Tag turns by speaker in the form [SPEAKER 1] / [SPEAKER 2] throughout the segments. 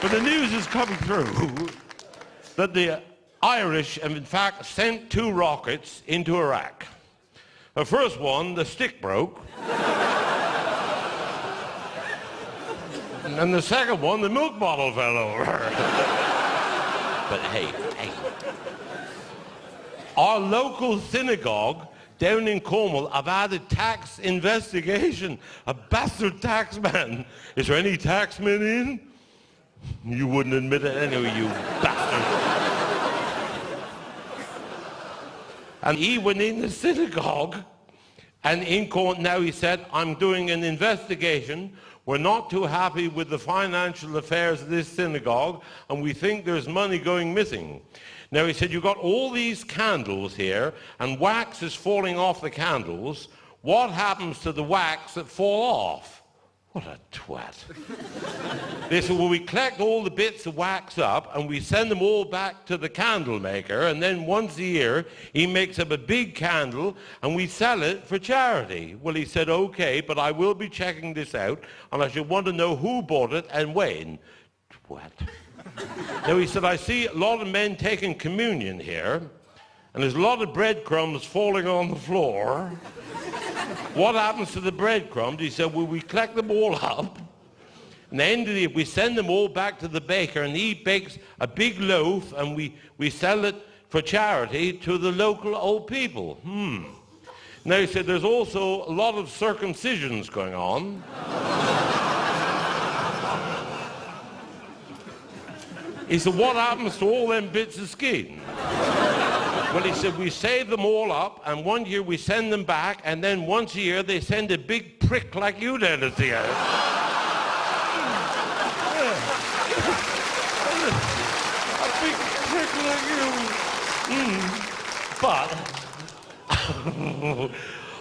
[SPEAKER 1] But the news is coming through that the Irish have in fact sent 2 rockets into Iraq. The first one, the stick broke. And the second one, the milk bottle fell over. But hey. Our local synagogue down in Cornwall have had a tax investigation. A bastard taxman. Is there any taxman in? You wouldn't admit it anyway, you bastard. And he went in the synagogue, and in court now he said, I'm doing an investigation. We're not too happy with the financial affairs of this synagogue, and we think there's money going missing. Now, he said, you've got all these candles here, and wax is falling off the candles. What happens to the wax that fall off? What a twat. They said, well, we collect all the bits of wax up, and we send them all back to the candle maker, and then once a year, he makes up a big candle, and we sell it for charity. Well, he said, okay, but I will be checking this out, and I should want to know who bought it and when. Twat. Now, he said, I see a lot of men taking communion here, and there's a lot of breadcrumbs falling on the floor. What happens to the breadcrumbs? He said, well, we collect them all up, and the end of the we send them all back to the baker, and he bakes a big loaf, and we sell it for charity to the local old people. Now, he said, there's also a lot of circumcisions going on. He said, what happens to all them bits of skin? Well, he said, we save them all up, and one year we send them back, and then once a year they send a big prick like you down to see us. A big prick like you. But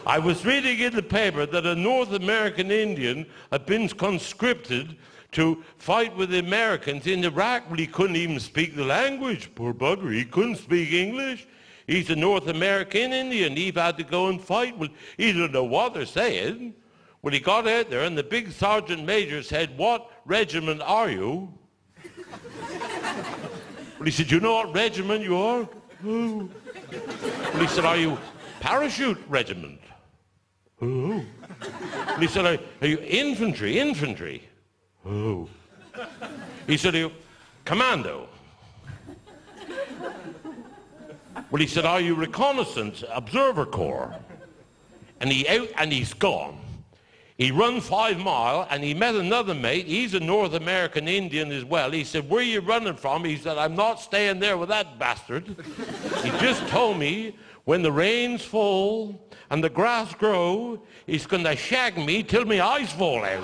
[SPEAKER 1] I was reading in the paper that a North American Indian had been conscripted to fight with the Americans in Iraq. Well, he couldn't even speak the language, poor bugger. He couldn't speak English. He's a North American Indian. He had to go and fight. Well, he didn't know what they're saying. Well, he got out there, and the big sergeant major said, what regiment are you? Well, he said, you know what regiment you are? Oh. Well, he said, are you parachute regiment? Oh. Well, he said, are you infantry? Oh. He said, are you commando? Well, he said, are you reconnaissance observer corps? And he's gone. He run 5 miles, and he met another mate. He's a North American Indian as well. He said, where are you running from? He said, I'm not staying there with that bastard. He just told me when the rains fall and the grass grow, he's going to shag me till my eyes fall out.